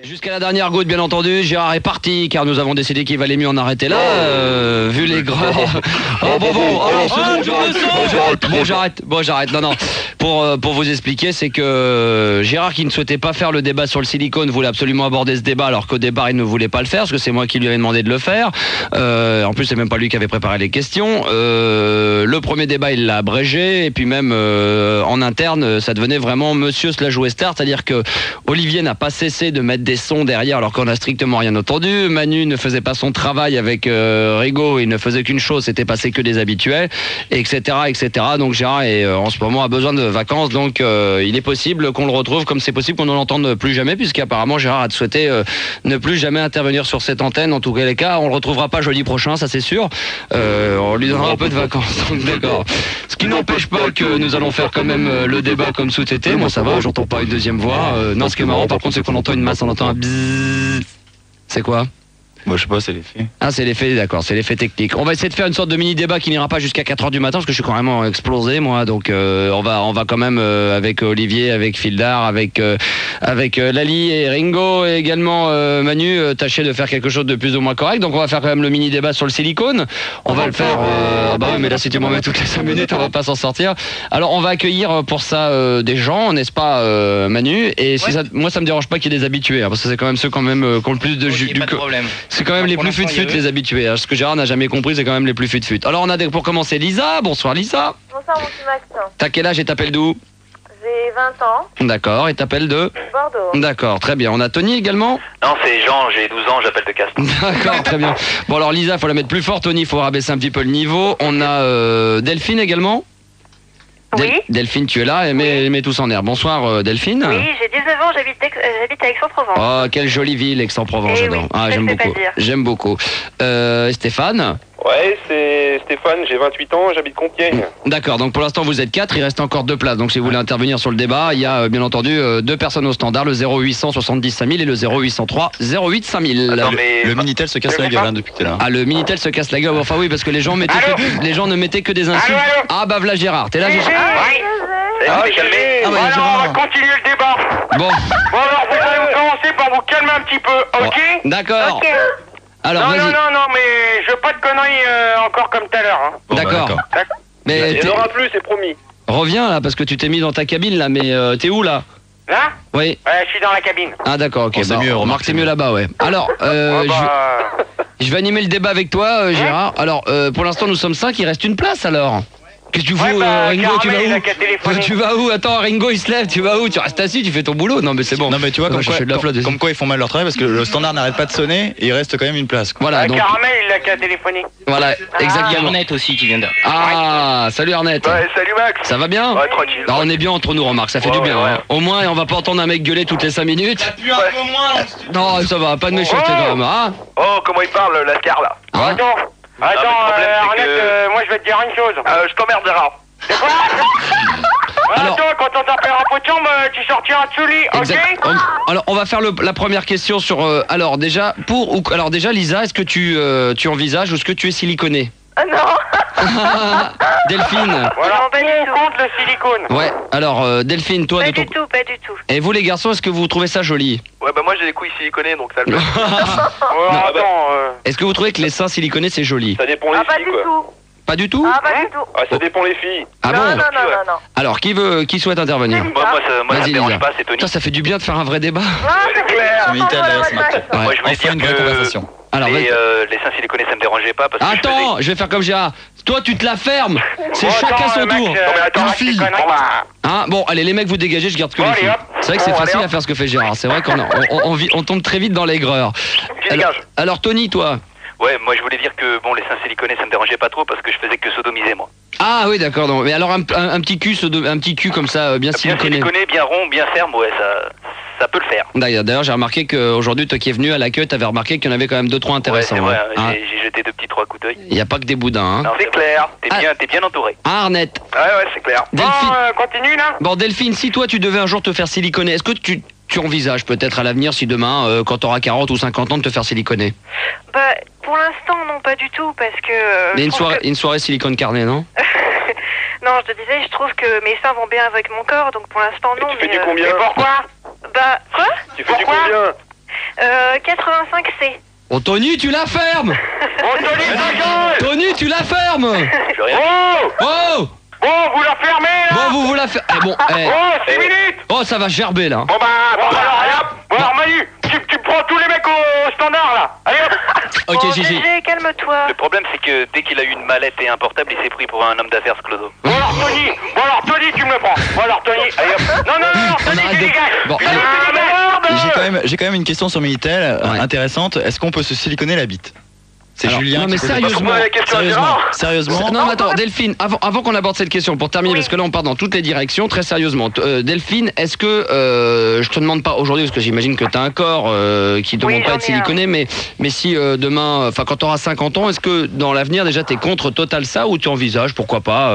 Jusqu'à la dernière goutte, bien entendu, Gérard est parti car nous avons décidé qu'il valait mieux en arrêter là, vu les grands. J'arrête. Non. Pour vous expliquer, c'est que Gérard, qui ne souhaitait pas faire le débat sur le silicone, voulait absolument aborder ce débat, alors qu'au départ il ne voulait pas le faire, parce que c'est moi qui lui avais demandé de le faire. En plus, c'est même pas lui qui avait préparé les questions. Le premier débat, il l'a abrégé, et puis même en interne, ça devenait vraiment Monsieur slash Westard, c'est-à-dire que Olivier n'a pas cessé de mettre des sons derrière alors qu'on n'a strictement rien entendu. Manu ne faisait pas son travail avec Rigaud, il ne faisait qu'une chose, c'était passer que des habituels, etc. Donc Gérard en ce moment a besoin de vacances, donc il est possible qu'on le retrouve, comme c'est possible qu'on ne l'entende plus jamais, puisqu'apparemment Gérard a souhaité ne plus jamais intervenir sur cette antenne. En tous les cas, on le retrouvera pas jeudi prochain, ça c'est sûr. On lui donnera un peu de vacances, donc d'accord. Ce qui n'empêche pas que nous allons faire quand même le débat comme sous-été. Moi ça va, j'entends pas une deuxième voix. Non, ce qui est marrant par contre, c'est qu'on entend une masse, on entend un bzzz. C'est quoi ? Moi je sais pas, c'est l'effet. Ah, c'est l'effet, d'accord, c'est l'effet technique. On va essayer de faire une sorte de mini-débat qui n'ira pas jusqu'à 4h du matin, parce que je suis carrément explosé, moi. Donc on va quand même, avec Olivier, avec Fildar, avec Lali et Ringo, et également Manu, tâcher de faire quelque chose de plus ou moins correct. Donc on va faire quand même le mini-débat sur le silicone. On va le faire... bah oui, mais là, si tu m'en mets toutes les 5 minutes, on va pas s'en sortir. Alors on va accueillir pour ça des gens, n'est-ce pas, Manu? Et si ça, moi, ça me dérange pas qu'il y ait des habitués, hein, parce que c'est quand même ceux qui ont le plus de jus. Pas de problème. C'est quand même les plus fut-fut, les habitués. Ce que Gérard n'a jamais compris, c'est quand même les plus fut-fut. Alors on a pour commencer Lisa. Bonsoir Lisa. Bonsoir mon petit Max. T'as quel âge et t'appelles d'où? J'ai 20 ans. D'accord, et t'appelles de Bordeaux. D'accord, très bien. On a Tony également. Non, c'est Jean, j'ai 12 ans, j'appelle de Castres. D'accord, très bien. Bon alors Lisa, faut la mettre plus fort. Tony, faut rabaisser un petit peu le niveau. On a Delphine également. Oui. Delphine, tu es là, et mets tous en air. Bonsoir Delphine. Oui, j'ai 19 ans, j'habite à Aix-en-Provence. Oh, quelle jolie ville, Aix-en-Provence, Eh j'adore. oui, Ah, ça j'aime ne fait pas beaucoup. dire. J'aime beaucoup. Stéphane. Ouais, c'est Stéphane, j'ai 28 ans, j'habite Compiègne. D'accord, donc pour l'instant vous êtes 4, il reste encore 2 places. Donc si vous voulez intervenir sur le débat, il y a bien entendu 2 personnes au standard, le 0800 70 5000 et le 0803 08 5000. Attends, mais... Le Minitel se casse la gueule hein, depuis que t'es là. Ah, le Minitel se casse la gueule. Enfin oui, parce que les gens ne mettaient que des insultes. Allô. Ah bah voilà Gérard, t'es là Gérard? T'es calmé. Ah ouais, Alors, Gérard. on va continuer le débat. Bon, Bon, alors, vous allez commencer par vous calmer un petit peu, ok? d'accord. Ok. Alors Non, vas-y. non, mais je veux pas de conneries encore comme tout à l'heure. Hein. Bon, bah, D'accord. D'accord. Mais Il n'y en aura plus, c'est promis. reviens là, parce que tu t'es mis dans ta cabine là, mais t'es où là? Là? Oui. Ouais, je suis dans la cabine. Ah d'accord, ok. Oh, c'est mieux, remarque, c'est mieux là-bas, ouais. Alors, Ouais, je vais animer le débat avec toi, Gérard. Alors, pour l'instant, nous sommes 5, il reste une place alors. Qu'est-ce que tu fous, Ringo, tu vas Caramel, où? il a qu'à téléphoner. Tu vas où? Attends, Ringo, il se lève, tu vas où? Tu restes assis, tu fais ton boulot? Non, mais c'est bon. Non mais tu vois Ouais, comme, je quoi, fais de la flotte aussi. comme quoi ils font mal leur travail parce que le standard n'arrête pas de sonner et il reste quand même une place. Quoi. Voilà, donc, Caramel, il a qu'à téléphoner. voilà, Il y a exactement. Arnett aussi qui vient de... Ah, salut Arnett. Ouais, salut Max. Ça va bien? Ouais, tranquille. Ah, on est bien entre nous, remarque, ça fait Ouais, du bien. ouais, Hein. Au moins, on va pas entendre un mec gueuler toutes les 5 minutes. Non, ça va, pas de méchanceté Oh. quand même. Hein? Oh, comment il parle, la car là. Hein? Attends, le problème, c'est Arnett, que- moi je vais te dire une chose. Je t'emmerde, Gérard. C'est quoi? Alors- Attends, quand on t'appelle un potion, tu sortiras de ce lit, ok? Exact. Alors, on va faire la première question sur. Alors déjà, Lisa, est-ce que tu envisages ou est-ce que tu es siliconé? Ah non. Delphine. Voilà, Non, pas du on tout. compte le silicone. Ouais. Alors Delphine, toi Pas de ton. du tout, pas du tout. Et vous les garçons, est-ce que vous trouvez ça joli? Ouais, bah moi j'ai des couilles siliconées, donc ça le fait. Ouais, attends, Est-ce que vous trouvez que les seins siliconés c'est joli? ça dépend Ah, les pas filles, du quoi. tout. Pas du tout? Ah, pas du tout. Ah, ça dépend les filles. Ah non, bon? non, non. Alors qui souhaite intervenir? Moi ça Vas-y, me dérange Lisa. pas, c'est Tony. Putain, ça fait du bien de faire un vrai débat. Ah, c'est clair. Minitel, Max. Ouais. Moi je voulais Enfin dire une vraie que conversation. Alors vas-y. les seins siliconés ça me dérangeait pas parce que Attends, je vais faire comme Gérard. Toi, tu te la fermes. C'est Bon, chacun attends, son Max, tour. non, mais attends, Une arrête tes fille. conneries. Hein, bon, allez, les mecs, vous dégagez, je garde que Bon, les allez, filles. hop. C'est vrai que c'est Bon, facile allez, à faire ce que fait Gérard. C'est vrai on tombe très vite dans l'aigreur. Tu dégages. Alors, Tony, toi? Ouais, moi je voulais dire que bon les seins siliconés ça me dérangeait pas trop parce que je faisais que sodomiser moi. Ah oui, d'accord. Donc, mais alors, un petit cul comme ça, bien Bien siliconé. siliconé, bien rond, bien ferme, ouais ça peut le faire. D'ailleurs, j'ai remarqué qu'aujourd'hui, toi qui es venu à l'accueil, t'avais remarqué qu'il y en avait quand même 2-3 Ouais, intéressants. c'est vrai, Hein. j'ai jeté 2-3 coups d'œil. Il n'y a pas que des boudins. Hein. Non, C'est clair. T'es bien entouré. Ah, Arnett. Ouais, c'est clair. Delphine. Bon, continue, là. Bon, Delphine, si toi, tu devais un jour te faire siliconer, est-ce que tu envisages peut-être à l'avenir, si demain, quand tu auras 40 ou 50 ans, de te faire siliconer? Bah, pour l'instant, non, pas du tout, parce que... Mais je une trouve soirée, que- une soirée silicone carnet, non? Non, je te disais, je trouve que mes seins vont bien avec mon corps, donc pour l'instant, non. Tu fais mais, du combien? mais pourquoi? Bah, quoi? Tu fais du Pourquoi combien? 85C. Oh Tony, tu la fermes. Oh, Tony, ta gueule. Tony, tu la fermes. Je veux rien. Oh. Oh. Bon, vous la fermez, là. Bon, vous la fermez. Bon, Oh, 6 minutes. oh, ça va gerber là. Bon, alors, Manu, tu prends tous les mecs au standard, là. Allez, hop. Ok, Bon, Gigi. GG, calme-toi. Le problème, c'est que dès qu'il a eu une mallette et un portable, il s'est pris pour un homme d'affaires, ce clodo. Bon, alors, Tony, tu me le prends. Bon, alors, Tony, allez, hop. Non, On Tony, arrête tu de- dégages. Bon, Putain, allez. merde. J'ai quand même une question sur Minitel Ouais. intéressante. Est-ce qu'on peut se siliconer la bite? C'est Alors, Julien non, mais qui pose la sérieusement, question. Sérieusement. Non, mais attends, Delphine, avant qu'on aborde cette question, pour terminer, Oui. parce que là on part dans toutes les directions, très sérieusement. Delphine, est-ce que, je te demande pas aujourd'hui, parce que j'imagine que tu as un corps qui ne Oui, demande pas j'en être ai un. siliconé, mais si demain, enfin quand tu auras 50 ans, est-ce que dans l'avenir déjà tu es contre total ça ou tu envisages, pourquoi pas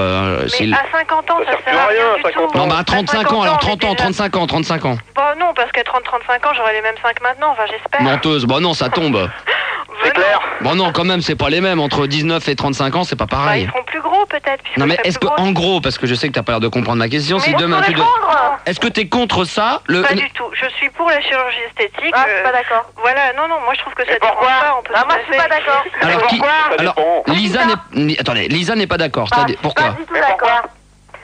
Mais à 50 ans, ça sert sert plus à à rien rien, du 50 tout. Non, bah à 35 ans, alors 30 ans, déjà- 35 ans. Bah non, parce qu'à 30-35 ans, j'aurai les mêmes 5 maintenant, enfin j'espère. Menteuse, bon non, ça tombe. C'est clair. Bon non, quand même, c'est pas les mêmes. Entre 19 et 35 ans, c'est pas Bah, pareil. ils seront plus gros peut-être. puisque Non mais je serai est-ce que, plus grosse. en gros, parce que je sais que t'as pas l'air de comprendre ma question, si Mais demain tu... Est-ce que t'es contre ça Pas du tout. Je suis pour la chirurgie esthétique. Pas d'accord. Voilà, non, moi je trouve que ça Et pourquoi dérange pas. On peut Ah, tout moi à je suis fait- pas d'accord. Alors qui... Pourquoi Alors, Lisa n'est... Attendez, Lisa n'est pas d'accord. Pas Pourquoi du tout Mais d'accord. pourquoi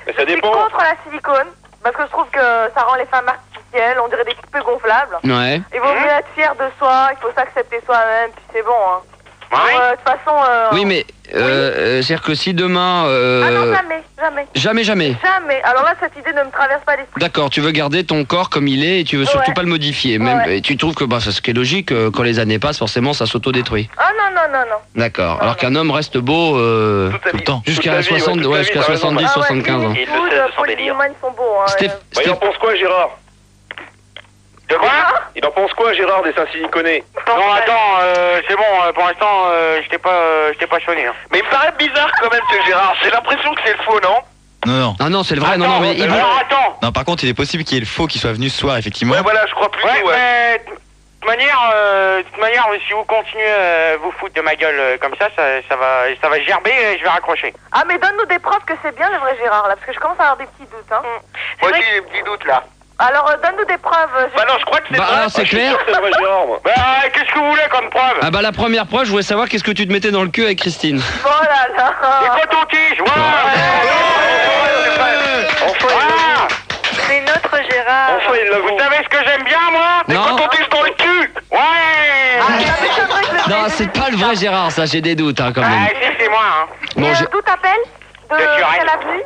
Mais ça Je suis contre la silicone parce que je trouve que ça rend les femmes artificielles, on dirait des poupées gonflables. Ouais. Il vaut mieux être fier de soi, il faut s'accepter soi-même, puis c'est bon. Hein. De toute façon. Oui, mais c'est-à-dire que si demain... Ah non, jamais. Jamais. Alors là, cette idée ne me traverse pas l'esprit. D'accord, tu veux garder ton corps comme il est et tu veux surtout Ouais. pas le modifier. Même, Ouais. et tu trouves que c'est ce qui est logique, quand les années passent, forcément, ça s'auto-détruit. Ah non. D'accord. Alors qu'un homme reste beau Tout le temps. jusqu'à 60, ouais, jusqu'à 70, Ah ouais, 75 ans. Lily Il le Food, sait de son Paul délire. Newman, ils sont beaux. Hein. Steph- Il en pense quoi, Gérard? De quoi Il en pense quoi, Gérard, des seins siliconés? Non, attends, c'est bon, pour l'instant, je t'ai pas sonné. Hein. Mais il me paraît bizarre quand même, ce Gérard. J'ai l'impression que c'est le faux, non? Non. Ah non, c'est le vrai. Non, mais il Alors attends. Non, par contre, il est possible qu'il y ait le faux qui soit venu ce soir, effectivement. Ouais, voilà, je crois plutôt, Ouais, ouais. mais de toute manière, si vous continuez vous foutre de ma gueule comme ça va gerber et je vais raccrocher. Ah, mais donne-nous des preuves que c'est bien le vrai Gérard, là, parce que je commence à avoir des petits doutes. Hein. Moi aussi, j'ai des petits doutes, là. Alors, donne-nous des preuves. Bah non, je crois que c'est Bah, vrai. alors, c'est Je suis clair. sûr que c'est le vrai Gérard, moi. Bah, qu'est-ce que vous voulez comme preuve? Ah bah la première preuve, je voulais savoir qu'est-ce que tu te mettais dans le cul avec Christine. Oh là là. Les cotons-tiges, ouais. Enfin, Ah, C'est notre Gérard. enfin, il l'avoue. vous savez ce que j'aime bien, moi? Des Non. cotons-tiges dans le cul. Ouais. Ah, ça m'étonnerait que le Non, vrai c'est pas le vrai Gérard, ça, j'ai des doutes quand Ah, même. si, c'est moi, hein. Bon, Et je- d'où t'appelles De De Suresnes. quelle avenue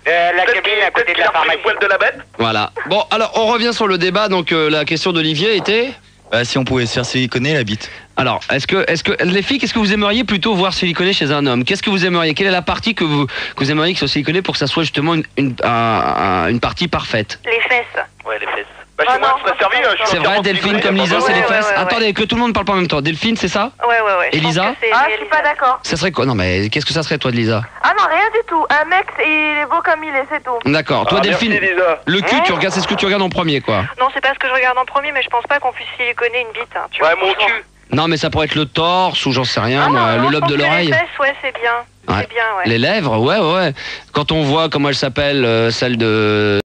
La Peut-être cabine à côté de qu'il la a pris pharmacie. le poil de la bête. Voilà. Bon, alors on revient sur le débat. Donc la question d'Olivier était. Bah, si on pouvait se faire siliconer la bite. Alors, est-ce que les filles, qu'est-ce que vous aimeriez plutôt voir siliconé chez un homme? Qu'est-ce que vous aimeriez? Quelle est la partie que vous aimeriez qu'il soit siliconé pour que ça soit justement une partie parfaite? Les fesses. Ouais, les fesses. Bah, Ah chez moi, non, ça serait servi. Je suis C'est vrai, entièrement Delphine, siliconé, comme y a Lisa, pas c'est les besoin. fesses. ouais. Attendez, que tout le monde parle pas en même temps. Delphine, c'est ça? Ouais. Et je pense Lisa que c'est Ah, je suis pas réalisable. d'accord. Ça serait quoi? Non, mais qu'est-ce que ça serait toi de Lisa? Ah non, rien du tout. Un mec, il est beau comme il est, c'est tout. D'accord. Toi, Ah, Delphine, merci, Lisa. le cul, tu regardes, c'est ce que tu regardes en premier, quoi. Non, c'est pas ce que je regarde en premier, mais je pense pas qu'on puisse siliconer une bite. Hein, tu Ouais, vois, mon franchement. cul. Non, mais ça pourrait être le torse ou j'en sais rien, Ah moi, non, le je lobe pense de que l'oreille. Les fesses, ouais, c'est bien. Ouais. C'est bien, ouais. Les lèvres, ouais. Quand on voit comment elle s'appelle, celle de